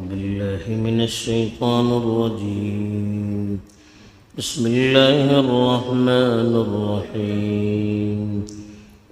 بالله من الشيطان الرجيم. بسم الله الرحمن الرحيم.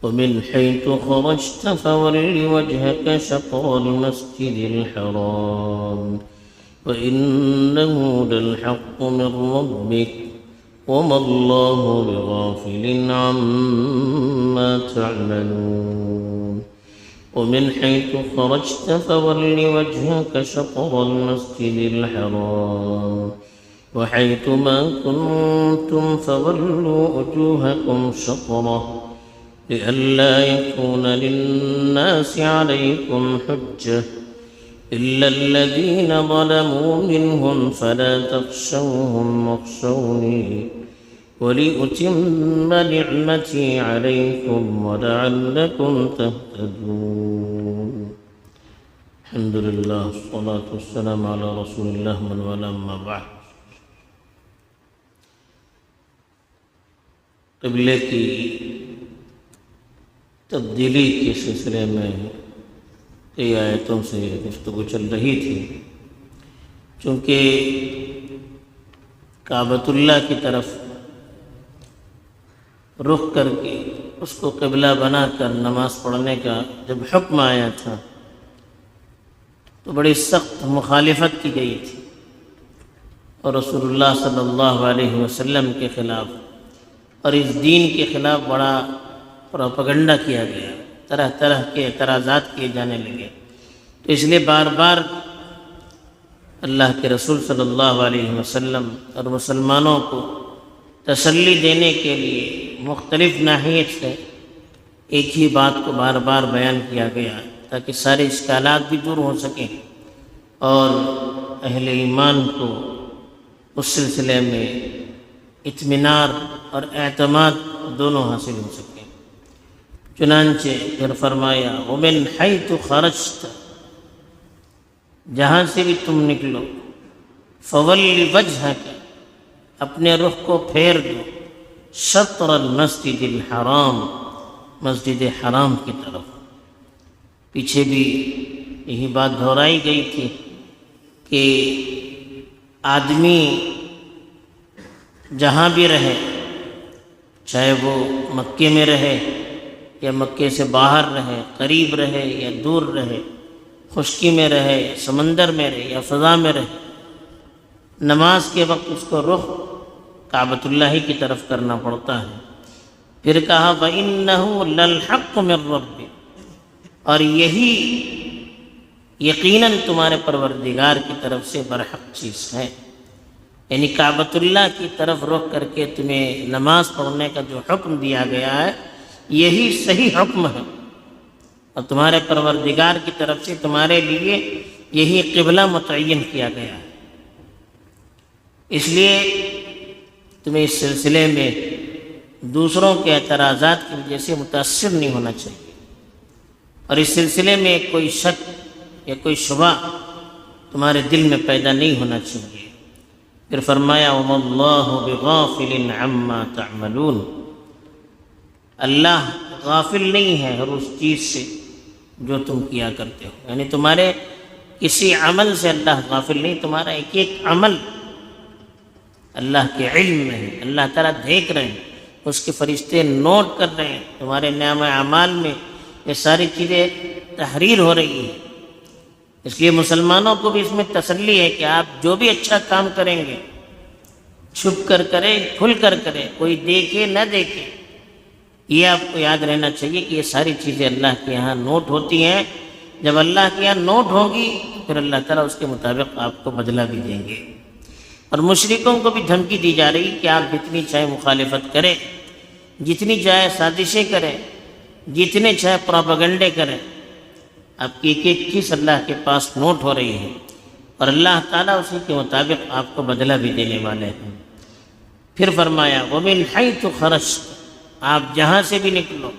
ومن حيث خرجت فول وجهك شطر المسجد الحرام وإنه للحق من ربك وما الله بغافل عما تعملون. ومن حيث خرجت فول وجهك شطر المسجد الحرام وحيث ما كنتم فولوا وجوهكم شطره لئلا يكون للناس عليكم حجة إلا الذين ظلموا منهم فلا تخشوهم واخشوني ولأتم نعمتي عليكم ولعلكم تهتدون. الحمد لله والصلاة والسلام على رسول الله من والاه أما بعد. قبلے کی تبدیلی کے سلسلے میں کئی آیتوں سے گفتگو چل رہی تھی. چونکہ کعبۃ اللہ کی طرف رخ کر کے اس کو قبلہ بنا کر نماز پڑھنے کا جب حکم آیا تھا تو بڑی سخت مخالفت کی گئی تھی اور رسول اللہ صلی اللہ علیہ وسلم کے خلاف اور اس دین کے خلاف بڑا پروپیگنڈا کیا گیا، طرح طرح کے اعتراضات کیے جانے لگے. تو اس لیے بار بار اللہ کے رسول صلی اللہ علیہ وسلم اور مسلمانوں کو تسلی دینے کے لیے مختلف ناحیت سے ایک ہی بات کو بار بار بیان کیا گیا تاکہ سارے اشکالات بھی دور ہو سکیں اور اہل ایمان کو اس سلسلے میں اطمینان اور اعتماد دونوں حاصل ہو سکیں. چنانچہ پھر فرمایا ومن حیث خرجت، جہاں سے بھی تم نکلو، فول وجہک، اپنے رخ کو پھیر دو، شطر المسجد الحرام، مسجد حرام کی طرف. پیچھے بھی یہی بات دہرائی گئی تھی کہ آدمی جہاں بھی رہے، چاہے وہ مکے میں رہے یا مکے سے باہر رہے، قریب رہے یا دور رہے، خشکی میں رہے یا سمندر میں رہے یا فضا میں رہے، نماز کے وقت اس کو رخ کعبۃ اللہ کی طرف کرنا پڑتا ہے. پھر کہا وَإِنَّهُ لَلْحَقُّ مِن رَّبِّكَ، اور یہی یقیناً تمہارے پروردگار کی طرف سے برحق چیز ہے. یعنی کعبۃ اللہ کی طرف رخ کر کے تمہیں نماز پڑھنے کا جو حکم دیا گیا ہے یہی صحیح حکم ہے اور تمہارے پروردگار کی طرف سے تمہارے لیے یہی قبلہ متعین کیا گیا ہے. اس لیے تمہیں اس سلسلے میں دوسروں کے اعتراضات کی وجہ سے متاثر نہیں ہونا چاہیے اور اس سلسلے میں کوئی شک یا کوئی شبہ تمہارے دل میں پیدا نہیں ہونا چاہیے. پھر فرمایا وَمَا اللَّهُ بِغَافِلٍ عَمَّا تَعْمَلُونَ، اللہ غافل نہیں ہے ہر اس چیز سے جو تم کیا کرتے ہو. یعنی تمہارے کسی عمل سے اللہ غافل نہیں، تمہارا ایک ایک عمل اللہ کے علم میں ہے. اللہ تعالیٰ دیکھ رہے ہیں، اس کے فرشتے نوٹ کر رہے ہیں، تمہارے نام اعمال میں یہ ساری چیزیں تحریر ہو رہی ہیں. اس لیے مسلمانوں کو بھی اس میں تسلی ہے کہ آپ جو بھی اچھا کام کریں گے چھپ کر کریں، کھل کر کریں، کوئی دیکھے نہ دیکھے. یہ آپ کو یاد رہنا چاہیے کہ یہ ساری چیزیں اللہ کے یہاں نوٹ ہوتی ہیں. جب اللہ کے یہاں نوٹ ہوگی پھر اللہ تعالیٰ اس کے مطابق آپ کو بدلہ بھی دیں گے. اور مشرکوں کو بھی دھمکی دی جا رہی کہ آپ جتنی چاہے مخالفت کریں، جتنی چاہے سازشیں کریں، جتنے چاہے پروپیگنڈے کریں، آپ کی ایک ایک چیز اللہ کے پاس نوٹ ہو رہی ہے اور اللہ تعالیٰ اسی کے مطابق آپ کو بدلہ بھی دینے والے ہیں. پھر فرمایا وَمِنْ حَيْثُ خَرَجْتَ، آپ جہاں سے بھی نکلو،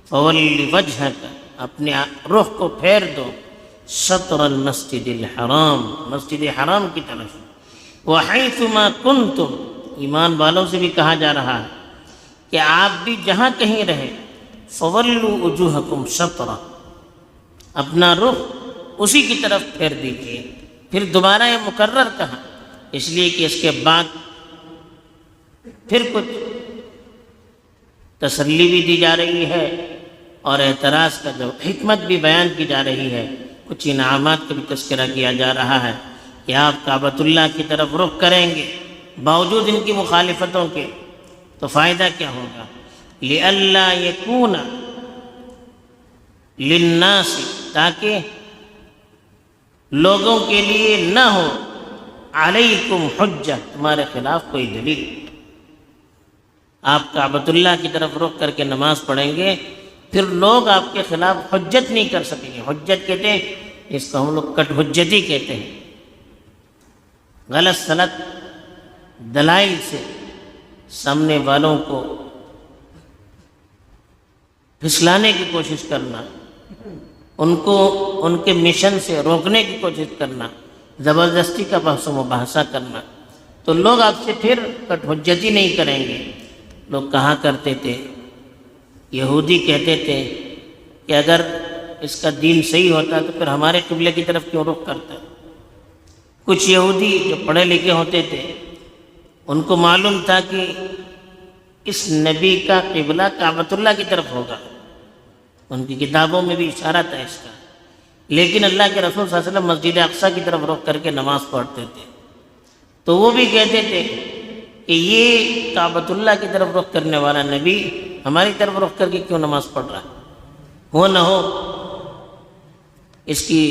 فَوَلِّ وَجْهَكَ، اپنے رخ کو پھیر دو، شطر المسجد الحرام، مسجد حرام کی طرف. وَحَيْثُ مَا كُنْتُمْ، ایمان والوں سے بھی کہا جا رہا ہے کہ آپ بھی جہاں کہیں رہے، فَوَلُّوا وُجُوهَكُمْ شَطْرًا، اپنا رخ اسی کی طرف پھیر دیجیے. پھر دوبارہ یہ مکرر کہا، اس لیے کہ اس کے بعد پھر کچھ تسلی بھی دی جا رہی ہے اور اعتراض کا جو حکمت بھی بیان کی جا رہی ہے، کچھ انعامات کا بھی تذکرہ کیا جا رہا ہے کہ آپ کعبۃ اللہ کی طرف رخ کریں گے باوجود ان کی مخالفتوں کے، تو فائدہ کیا ہوگا؟ لئلا یکون للناس، تاکہ لوگوں کے لیے نہ ہو علیکم حجہ، تمہارے خلاف کوئی دلیل۔ آپ کعبۃ اللہ کی طرف رخ کر کے نماز پڑھیں گے، پھر لوگ آپ کے خلاف حجت نہیں کر سکیں گے۔ حجت کہتے ہیں اس کو ہم لوگ کٹ حجتی کہتے ہیں، غلط سلط دلائل سے سامنے والوں کو پھسلانے کی کوشش کرنا، ان کو ان کے مشن سے روکنے کی کوشش کرنا، زبردستی کا بحث و مباحثہ کرنا، تو لوگ آپ سے پھر کٹ حجتی نہیں کریں گے۔ لوگ کہا کرتے تھے، یہودی کہتے تھے کہ اگر اس کا دین صحیح ہوتا تو پھر ہمارے قبلے کی طرف کیوں رخ کرتا؟ کچھ یہودی جو پڑھے لکھے ہوتے تھے ان کو معلوم تھا کہ اس نبی کا قبلہ کعبۃ اللہ کی طرف ہوگا، ان کی کتابوں میں بھی اشارہ تھا اس کا، لیکن اللہ کے رسول صلی اللہ علیہ وسلم مسجد اقصیٰ کی طرف رخ کر کے نماز پڑھتے تھے، تو وہ بھی کہتے تھے کہ یہ کعبۃ اللہ کی طرف رخ کرنے والا نبی ہماری طرف رخ کر کے کیوں نماز پڑھ رہا ہے؟ ہو نہ ہو اس کی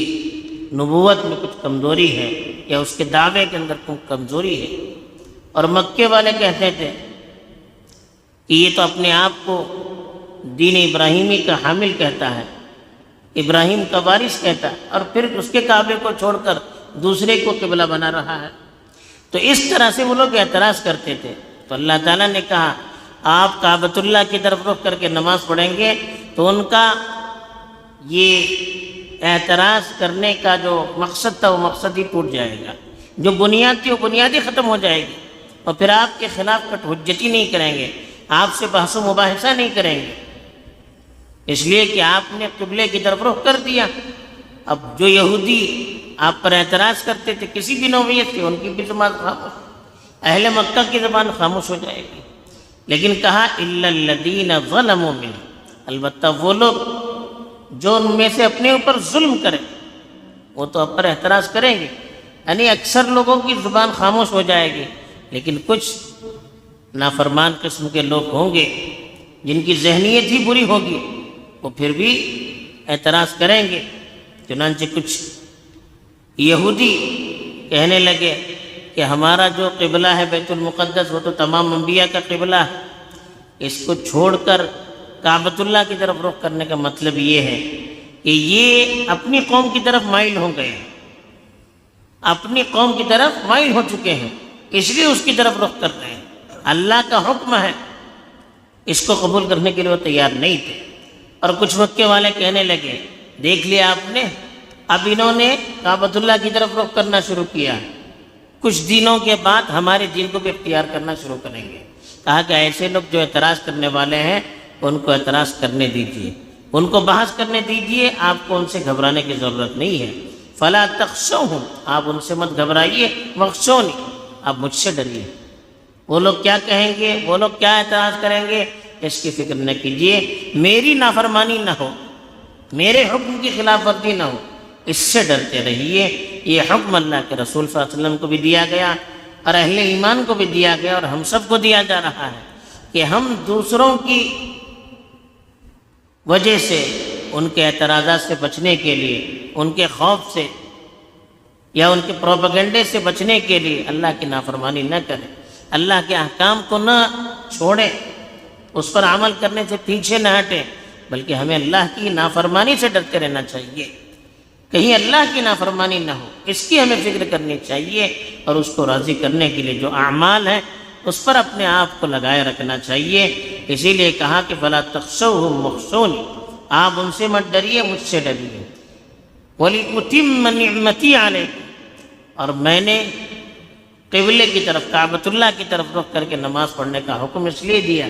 نبوت میں کچھ کمزوری ہے یا اس کے دعوے کے اندر کوئی کمزوری ہے۔ اور مکے والے کہتے تھے کہ یہ تو اپنے آپ کو دین ابراہیمی کا حامل کہتا ہے، ابراہیم کا وارث کہتا ہے، اور پھر اس کے کعبے کو چھوڑ کر دوسرے کو قبلہ بنا رہا ہے۔ تو اس طرح سے وہ لوگ اعتراض کرتے تھے، تو اللہ تعالیٰ نے کہا آپ کعبۃ اللہ کی طرف رخ کر کے نماز پڑھیں گے تو ان کا یہ اعتراض کرنے کا جو مقصد تھا وہ مقصد ہی ٹوٹ جائے گا، جو بنیاد تھی وہ بنیاد ہی ختم ہو جائے گی، اور پھر آپ کے خلاف کٹ حجتی نہیں کریں گے، آپ سے بحث و مباحثہ نہیں کریں گے، اس لیے کہ آپ نے قبلے کی طرف رخ کر دیا۔ اب جو یہودی آپ پر اعتراض کرتے تھے کسی بھی نوعیت کے، ان کی بھی زبان خاموش، اہل مکہ کی زبان خاموش ہو جائے گی۔ لیکن کہا الا الذین ظلموا منہم، البتہ وہ لوگ جو ان میں سے اپنے اوپر ظلم کریں وہ تو آپ پر اعتراض کریں گے، یعنی اکثر لوگوں کی زبان خاموش ہو جائے گی، لیکن کچھ نافرمان قسم کے لوگ ہوں گے جن کی ذہنیت ہی بری ہوگی، وہ پھر بھی اعتراض کریں گے۔ چنانچہ کچھ یہودی کہنے لگے کہ ہمارا جو قبلہ ہے بیت المقدس وہ تو تمام انبیاء کا قبلہ ہے، اس کو چھوڑ کر کعبۃ اللہ کی طرف رخ کرنے کا مطلب یہ ہے کہ یہ اپنی قوم کی طرف مائل ہو گئے ہیں، اپنی قوم کی طرف مائل ہو چکے ہیں، اس لیے اس کی طرف رخ کر رہے ہیں۔ اللہ کا حکم ہے، اس کو قبول کرنے کے لیے وہ تیار نہیں تھے۔ اور کچھ مکے والے کہنے لگے دیکھ لیا آپ نے، اب انہوں نے کعبۃ اللہ کی طرف رخ کرنا شروع کیا، کچھ دنوں کے بعد ہمارے دین کو بھی اختیار کرنا شروع کریں گے۔ کہا کہ ایسے لوگ جو اعتراض کرنے والے ہیں ان کو اعتراض کرنے دیجیے، ان کو بحث کرنے دیجیے، آپ کو ان سے گھبرانے کی ضرورت نہیں ہے۔ فلا تخشوہم، آپ ان سے مت گھبرائیے، واخشونی، آپ مجھ سے ڈریے۔ وہ لوگ کیا کہیں گے، وہ لوگ کیا اعتراض کریں گے، اس کی فکر نہ کیجیے، میری نافرمانی نہ ہو، میرے حکم کی خلاف ورزی نہ ہو، اس سے ڈرتے رہیے۔ یہ حکم اللہ کے رسول صلی اللہ علیہ وسلم کو بھی دیا گیا اور اہل ایمان کو بھی دیا گیا، اور ہم سب کو دیا جا رہا ہے کہ ہم دوسروں کی وجہ سے، ان کے اعتراضات سے بچنے کے لیے، ان کے خوف سے یا ان کے پروپیگنڈے سے بچنے کے لیے اللہ کی نافرمانی نہ کریں، اللہ کے احکام کو نہ چھوڑیں، اس پر عمل کرنے سے پیچھے نہ ہٹیں، بلکہ ہمیں اللہ کی نافرمانی سے ڈرتے رہنا چاہیے، کہیں اللہ کی نافرمانی نہ ہو، اس کی ہمیں فکر کرنی چاہیے، اور اس کو راضی کرنے کے لیے جو اعمال ہیں اس پر اپنے آپ کو لگائے رکھنا چاہیے۔ اسی لیے کہا کہ فلا تخشوہم واخشونی، آپ ان سے مت ڈریے، مجھ سے ڈریے۔ وَلِأُتِمَّ نِعْمَتِي عَلَيْكُمْ، اور میں نے قبلے کی طرف، کعبۃ اللہ کی طرف رخ کر کے نماز پڑھنے کا حکم اس لیے دیا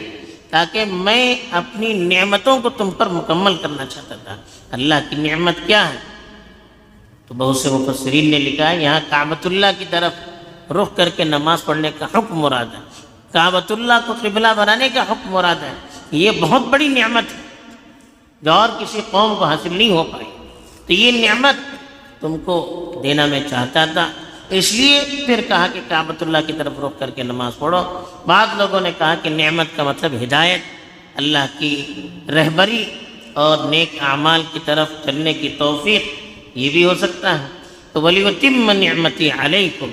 تاکہ میں اپنی نعمتوں کو تم پر مکمل کرنا چاہتا تھا۔ اللہ کی نعمت کیا ہے؟ تو بہت سے مفسرین نے لکھا ہے یہاں کعبۃ اللہ کی طرف رخ کر کے نماز پڑھنے کا حکم مراد ہے، کعبۃ اللہ کو قبلہ بنانے کا حکم مراد ہے۔ یہ بہت بڑی نعمت ہے جو اور کسی قوم کو حاصل نہیں ہو پائی، تو یہ نعمت تم کو دینا میں چاہتا تھا، اس لیے پھر کہا کہ کعبۃ اللہ کی طرف رخ کر کے نماز پڑھو۔ بعض لوگوں نے کہا کہ نعمت کا مطلب ہدایت، اللہ کی رہبری اور نیک اعمال کی طرف چلنے کی توفیق، یہ بھی ہو سکتا ہے۔ تو وَلِيُتِمَّ نِعْمَتِي عَلَيْكُمْ،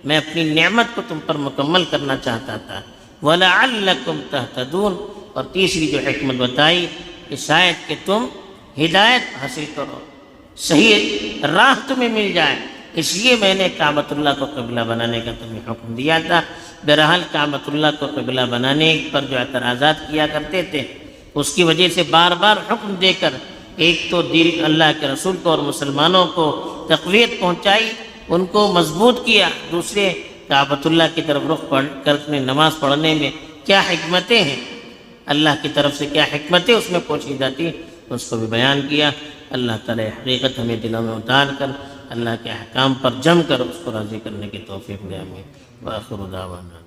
میں اپنی نعمت کو تم پر مکمل کرنا چاہتا تھا۔ وَلَعَلَّكُمْ تَهْتَدُونَ، اور تیسری جو حکمت بتائی کہ شاید کہ تم ہدایت حاصل کرو، صحیح راہ تمہیں مل جائے، اس لیے میں نے کعبۃ اللہ کو قبلہ بنانے کا تمہیں حکم دیا تھا۔ بہرحال کعبۃ اللہ کو قبلہ بنانے پر جو اعتراضات کیا کرتے تھے، اس کی وجہ سے بار بار حکم دے کر ایک تو دین اللہ کے رسول کو اور مسلمانوں کو تقویت پہنچائی، ان کو مضبوط کیا، دوسرے کعبۃ اللہ کی طرف رخ کر نماز پڑھنے میں کیا حکمتیں ہیں، اللہ کی طرف سے کیا حکمتیں اس میں پوشیدہ تھی، اس کو بھی بیان کیا۔ اللہ تعالی حقیقت ہمیں دلوں میں اتار کر اللہ کے احکام پر جم کر اس کو راضی کرنے کی توفیق دے۔ آمین۔ وآخر دعوانا